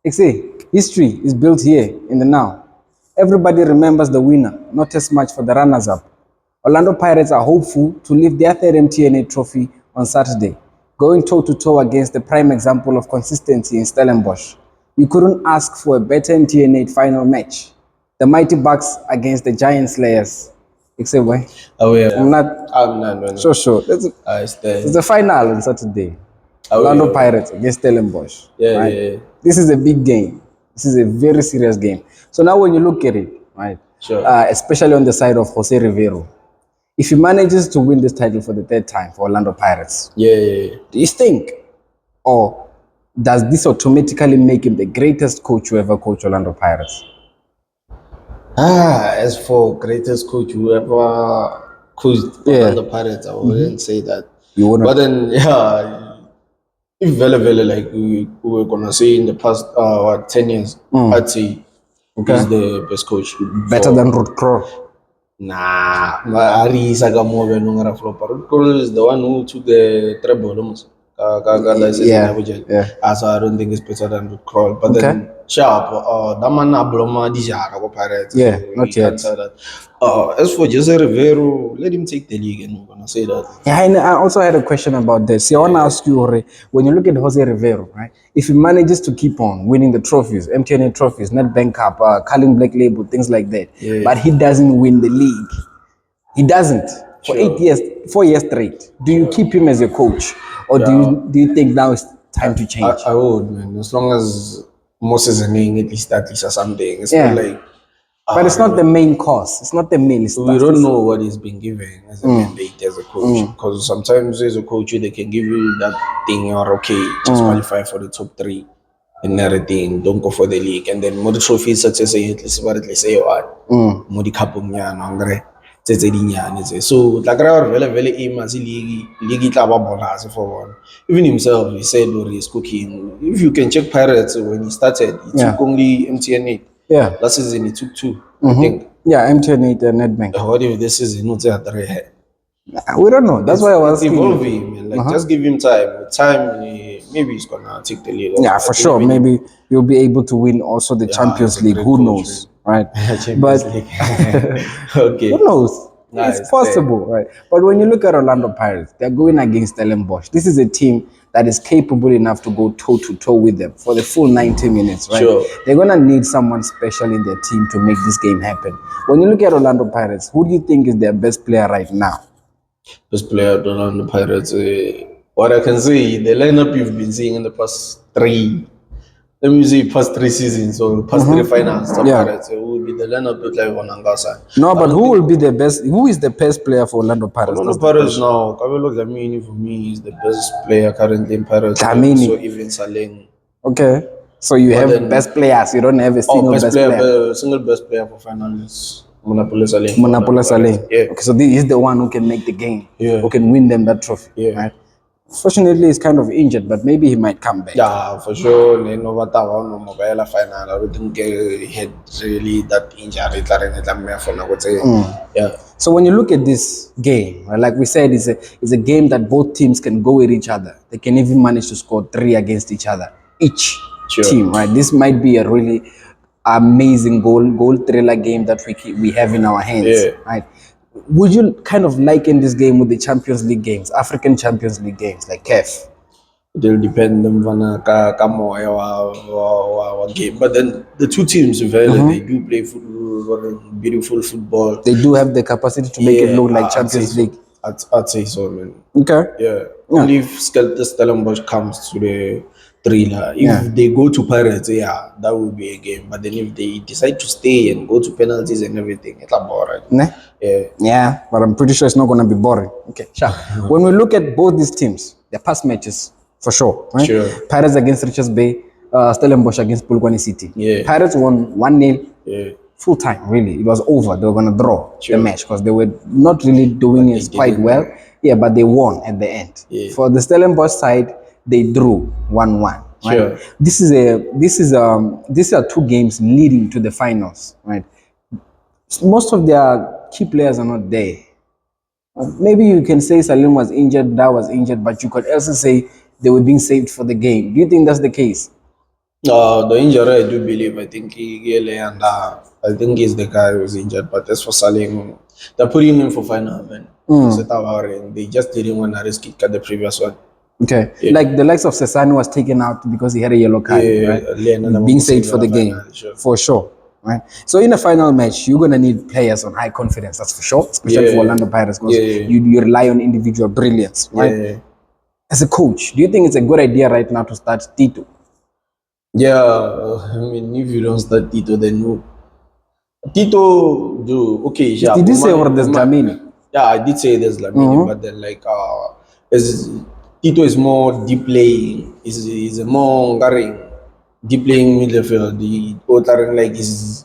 Like say, history is built here in the now. Everybody remembers the winner, not as much for the runners-up. Orlando Pirates are hopeful to lift their third MTN-8 trophy on Saturday, going toe-to-toe against the prime example of consistency in Stellenbosch. You couldn't ask for a better MTN-8 final match. The mighty Bucks against the Giant Slayers. Except why? Oh yeah. I'm not I'm not man. sure. It's the final on Saturday. Orlando Pirates against Stellenbosch. Yeah, right? yeah. This is a big game. This is a very serious game. So now when you look at it, right, Sure. Especially on the side of Jose Rivero, if he manages to win this title for the third time for Orlando Pirates, Yeah. do you think, or does this automatically make him the greatest coach to ever coach Orlando Pirates? As for greatest coach who ever coached Orlando Pirates, I wouldn't say that. You wouldn't? But then, yeah, if very like we were gonna say in the past 10 years, I'd say he's the best coach. Better than Rod Crow? Nah, Ari Sagamowe Nungara Flopper. Rod Crow is the one who took the treble almost. So I don't think it's better than Rod Crow. But then, sharp, Damana Bloma Dijara go Pirates. Yeah, so not yet. That. As for Jose Rivero, let him take the league, and I'm gonna say that. Yeah, and I also had a question about this. See, I want to ask you, Ore, when you look at Jose Rivero, right? If he manages to keep on winning the trophies, MTN trophies, Nedbank Cup, Carling Black Label, things like that, but he doesn't win the league. He doesn't for 8 years, 4 years straight. Do you keep him as a coach, or do you think now it's time to change? I would, man. As long as Moses is winning, at least or something. It's not like. But it's not the main cause. It's not the main. We don't know what he's been given as a mandate as a coach. Because sometimes as a coach, they can give you that thing, or okay, just qualify for the top 3 and everything. Don't go for the league. And then more trophies such as at least say what more the cup so like very aim as league for one. Even himself, he said or he's cooking. If you can check Pirates when he started, he took only MTN-8. Yeah. Last season he took 2, I think. Yeah, MTN-8 and Nedbank. What if this season not 3? We don't know. That's why I was evolving. Like just give him time. With time, maybe he's gonna take the lead. Yeah, for sure. Maybe you'll be able to win also the Champions League. Who knows, right? Champions League. Okay. Who knows? It's possible, right? But when you look at Orlando Pirates, they're going against Stellenbosch. This is a team that is capable enough to go toe-to-toe with them for the full 90 minutes, right? Sure. They're going to need someone special in their team to make this game happen. When you look at Orlando Pirates, who do you think is their best player right now? Best player at Orlando Pirates. What I can say, the lineup you've been seeing in the past 3, let me say past 3 seasons or past 3 finals, Pirates, it will be the lineup that like on Angasa. No, but who will be the best? Who is the best player for Orlando Pirates? Orlando Pirates now, Kabelo Dlamini for me is the best player currently in Pirates. Dlamini. So even Saleng. Okay. So you have best players. You don't have a single best player. Single best player for finals. Munapole Saleng. Yeah. Okay, so he's the one who can make the game. Yeah. Who can win them that trophy. Yeah. Right? Fortunately, he's kind of injured, but maybe he might come back. Yeah, for sure. Final. I don't think he had really that injury. Yeah. So when you look at this game, like we said, it's a game that both teams can go with each other. They can even manage to score 3 against each other, each team, right? This might be a really amazing goal thriller game that we have in our hands, right? Would you kind of liken this game with the Champions League games, African Champions League games, like CAF? It will depend on game. But then the two teams, they do play football, beautiful football. They do have the capacity to make it look like Champions League. I'd say so, man. Okay. Yeah. Only if Stellenbosch comes to the thriller. If they go to Pirates, that would be a game. But then if they decide to stay and go to penalties and everything, it's boring. Yeah, but I'm pretty sure it's not going to be boring. Okay, sure. When we look at both these teams, their past matches, for sure, right? Sure. Pirates against Richards Bay, Stellenbosch against Polokwane City. Yeah. Pirates won 1-0. Yeah. Full time, really. It was over. They were going to draw the match because they were not really doing it quite well. Yeah, but they won at the end. Yeah. For the Stellenbosch side, they drew 1-1. Right? Sure. These are 2 games leading to the finals, right? Most of their key players are not there. Maybe you can say Salim was injured, Da was injured, but you could also say they were being saved for the game. Do you think that's the case? The injury, I do believe, I think and I think he's the guy who's injured. But as for Salim, they're putting him for final, man. Set our they just didn't want to risk it at the previous one. Okay, like the likes of Sesani was taken out because he had a yellow card, right? Being saved for the game, for sure, right? So in a final match, you're gonna need players on high confidence, that's for sure, especially for Orlando Pirates, because you rely on individual brilliance, right? As a coach, do you think it's a good idea right now to start Tito? Yeah, I mean, if you don't start Tito, then who? Tito, do okay. Yeah, Did you say or there's Dlamini? Yeah, I did say there's Lamine, but then like is Tito is more deep playing. Is a more ngaring deep playing midfield. The other like is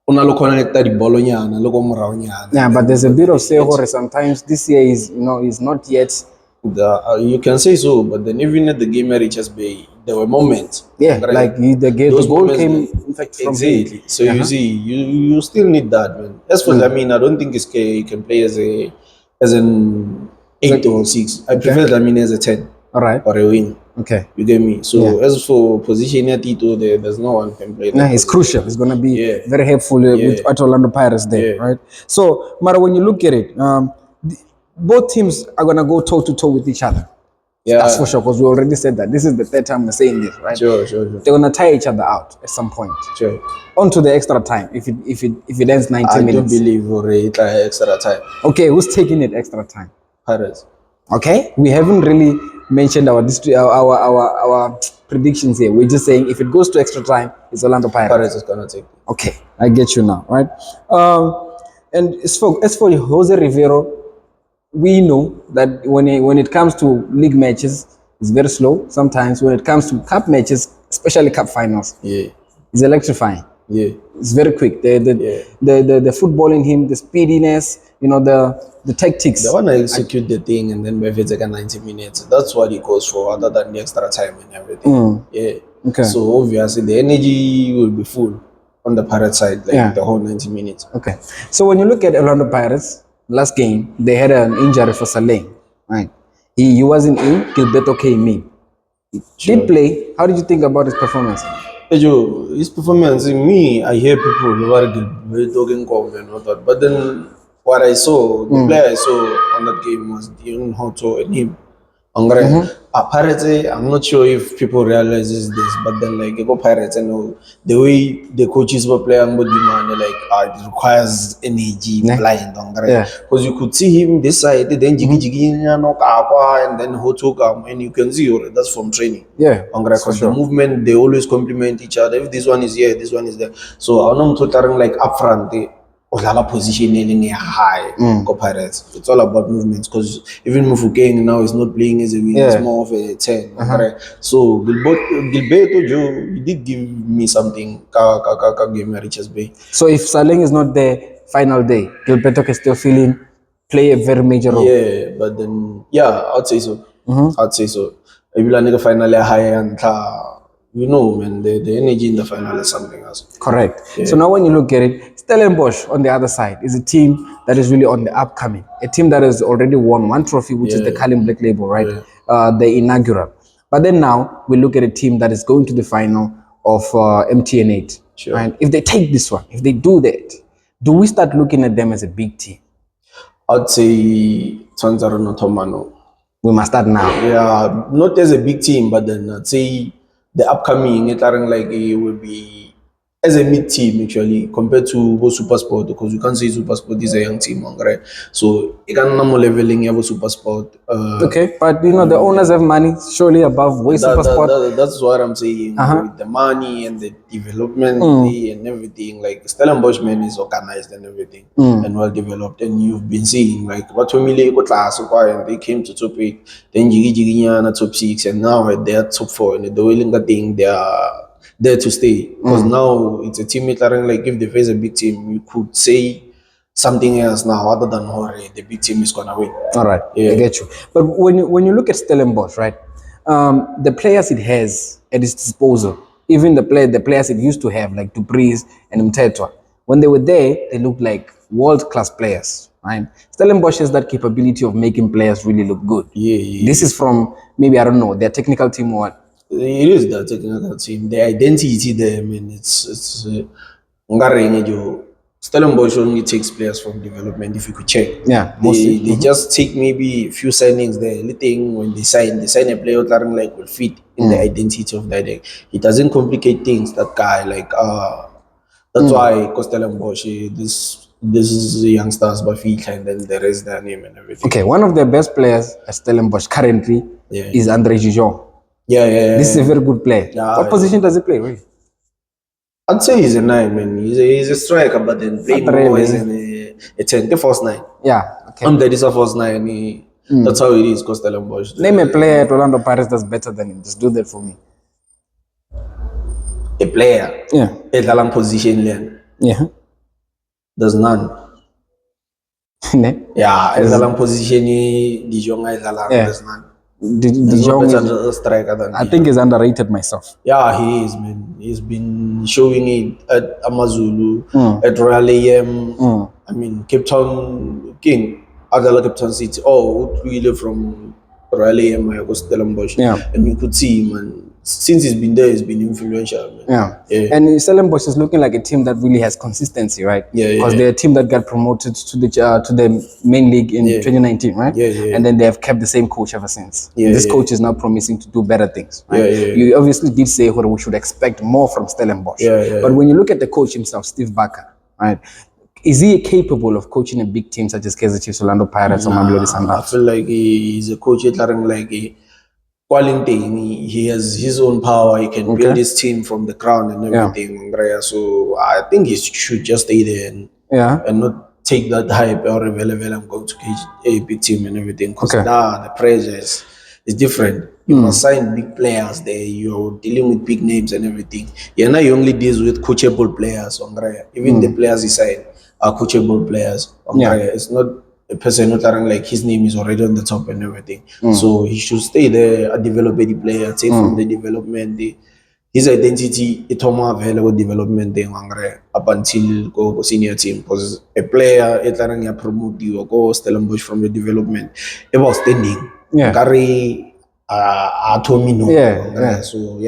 una lo connecta di Bologna, lo morao nyana. Yeah, but there's a bit of Sehore sometimes. This year is not yet. You can say so, but then even at the game where Richards Bay, there were moments. Yeah, like the goal came in fact from exactly. him. So you see, you still need that, man. As for Lamine, I don't think he can play as an 8 or 6. I prefer Lamine as a 10. All right. Or a wing. Okay. You get me? So as for position at Tito, there's no one can play that. Yeah, it's crucial. It's going to be very helpful with Orlando Pirates there, right? So, Mara, when you look at it, both teams are going to go toe-to-toe with each other. Yeah. That's for sure, because we already said that. This is the third time we're saying this, right? Sure. They're going to tie each other out at some point. Sure. On to the extra time, if it ends 90 minutes. I do believe already extra time. Okay, who's taking it extra time? Pirates. Okay, we haven't really mentioned our predictions here. We're just saying if it goes to extra time, it's Orlando Pirates. Pirates is gonna take it. Okay, I get you now, right? And as for Jose Rivero, we know that when it comes to league matches, it's very slow. Sometimes when it comes to cup matches, especially cup finals, it's electrifying. Yeah, it's very quick. The football in him, the speediness, the tactics. They want to execute the thing, and then if it's like 90 minutes, that's what he goes for, other than the extra time and everything. Yeah. Okay. So obviously the energy will be full on the Pirate side, like the whole 90 minutes. Okay. So when you look at Orlando Pirates, last game they had an injury for Saleh, right? He wasn't in. Gilberto came in. He did play. How did you think about his performance? His performance, me, I hear people who are talking comment, but then what I saw, the player I saw on that game was Dion Hoto and him. Apparently, I'm not sure if people realizes this, but then like go Pirates, the way the coaches were playing with man, like it requires energy, blind, because you could see him this side, then and then Hoto come, and you can see that's from training. Yeah, because the movement they always complement each other. If this one is here, this one is there. So I'm not totally like up front. Positioning high Pirates. It's all about movements, because even Mufukeng now is not playing as a wing, it's more of a 10. So Gilberto Joe, he did give me something game Richards Bay. So if Saleng is not there final day, Gilberto can still play a very major role. Yeah, but then I'd say so. I'd say so. If you like finally high and man, the energy in the final is something else. Correct. Yeah. So now when you look at it, Stellenbosch on the other side is a team that is really on the upcoming. A team that has already won one trophy, which is the Carling Black Label, right? The inaugural. But then now we look at a team that is going to the final of MTN-8. Sure. And if they take this one, if they do that, do we start looking at them as a big team? I'd say Tanzaro Tomano. We must start now. Yeah, not as a big team, but then I'd say the upcoming, it will be as a mid team actually compared to Super Sport, because you can't say Super Sport is a young team, right? So you can more leveling about Super Sport. Okay, but the owners have money surely above Super Sport. That's what I'm saying. With the money and the development and everything, like Stellenbosch man is organized and everything and well developed, and you've been seeing like what family class and they came to top 8, then Jigi top 6, and now they're top 4, and the willing thing they are there to stay, because now it's a team like if they face a big team, you could say something else now other than the big team is gonna win. All right, I get you. But when you look at Stellenbosch, right, the players it has at its disposal, even the players it used to have like Dupreez and Mtetwa, when they were there, they looked like world-class players, right? Stellenbosch has that capability of making players really look good. Yeah. This is from maybe, I don't know, their technical team or what? It is the technical team. The identity there, I mean, it's ngaring you. Stellenbosch only takes players from development. If you could check, Yeah, mostly. they just take maybe a few signings there. Anything when they sign a player that like will fit in the identity of that day. It doesn't complicate things. That guy like that's why Stellenbosch this is the youngsters by feet and then there is their name and everything. Okay, one of the best players at Stellenbosch currently Yeah. is Andre Gijon. Yeah. This is a very good player. Yeah, What position does he play? Really? I'd say he's a 9, man. He's a striker, but then playing Not more really. as a 10, the first 9. Yeah. Okay. That is a first 9. That's how it is, Stellenbosch. Name a player at Orlando Pirates that's better than him. Just do that for me. A player. Yeah. A talent position then. Yeah. There's none. Ne? Yeah, a talent position, Dijon, there's none. There's no Dijon better is, striker than I him. think he's underrated myself. Yeah, he is, man. He's been showing it at Amazulu, at Royal AM. I mean, Cape Town King, Agala Cape Town City. Oh, really from Royal AM, I go Stellenbosch. Yeah. And you could see, man, since he's been there, he's been influential, man. Yeah. And Stellenbosch is looking like a team that really has consistency, right? Yeah. Because they're a team that got promoted to the main league in 2019, right? Yeah. And then they have kept the same coach ever since. Yeah, This coach is now promising to do better things, right? Yeah. You obviously did say we should expect more from Stellenbosch. Yeah. But when you look at the coach himself, Steve Barker, right? Is he capable of coaching a big team such as Kaizer Chiefs, Orlando Pirates, or Mamelodi I Sundowns? feel like he's a coach like a quality. He has his own power. He can build his team from the ground and everything. So I think he should just stay there and not take that hype or level. I'm going to coach a big team and everything. Because now the pressure is different. You must sign big players there. You're dealing with big names and everything. Now you only deal with coachable players. Even the players he signed are coachable players. It's not a person not like his name is already on the top and everything. So he should stay there, develop the player, take from the development, his identity, it available development up until go senior team. Because a player, it promote you or go Stellenbosch from the development. It was standing. Carry So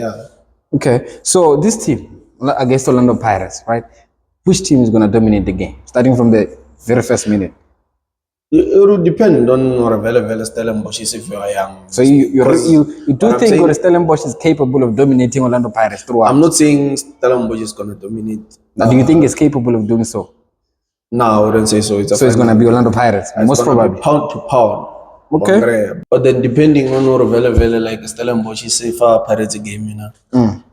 Okay. So this team against Orlando Pirates, right? Which team is going to dominate the game, starting from the very first minute? It would depend on what available Stellenbosch is if you are young. So you do think Stellenbosch is capable of dominating Orlando Pirates throughout? I'm not saying Stellenbosch is going to dominate. Do you think it's capable of doing so? No, I wouldn't say so. So it's going to be Orlando Pirates, most probably. Pound to pound. Okay. But then depending on what available, like Stellenbosch is safer Pirates game,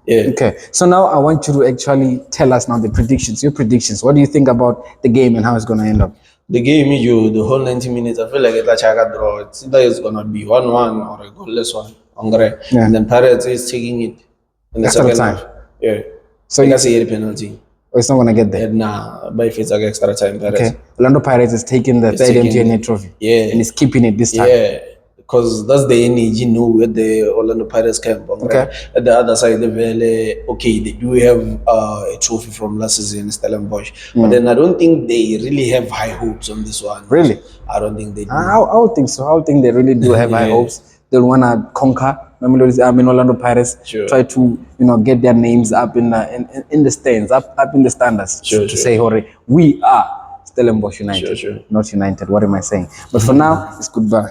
Okay. So now I want you to actually tell us now the predictions. Your predictions. What do you think about the game and how it's going to end up? The game, the whole 90 minutes, I feel like it's like a draw. It's either it's going to be 1-1 or a goalless one. And then Pirates is taking it in the Extra second time. half. Yeah. So you can see a penalty. Oh, it's not going to get there. Nah, but if it's like extra time, Pirates. Okay. Orlando Pirates is taking the third MTN-8 trophy. Yeah. And it's keeping it this time. Yeah. Because that's the energy, at the Orlando Pirates camp. Okay. At the other side, they do have a trophy from last season in Stellenbosch. But then I don't think they really have high hopes on this one. Really? I don't think they do. I would think so. I would think they really do have high hopes. They'll want to conquer Orlando Pirates. Sure. Try to get their names up in the stands, up in the standards. Sure. Say, "Hore, we are Stellenbosch United, Sure. not United." What am I saying? But for now, it's goodbye.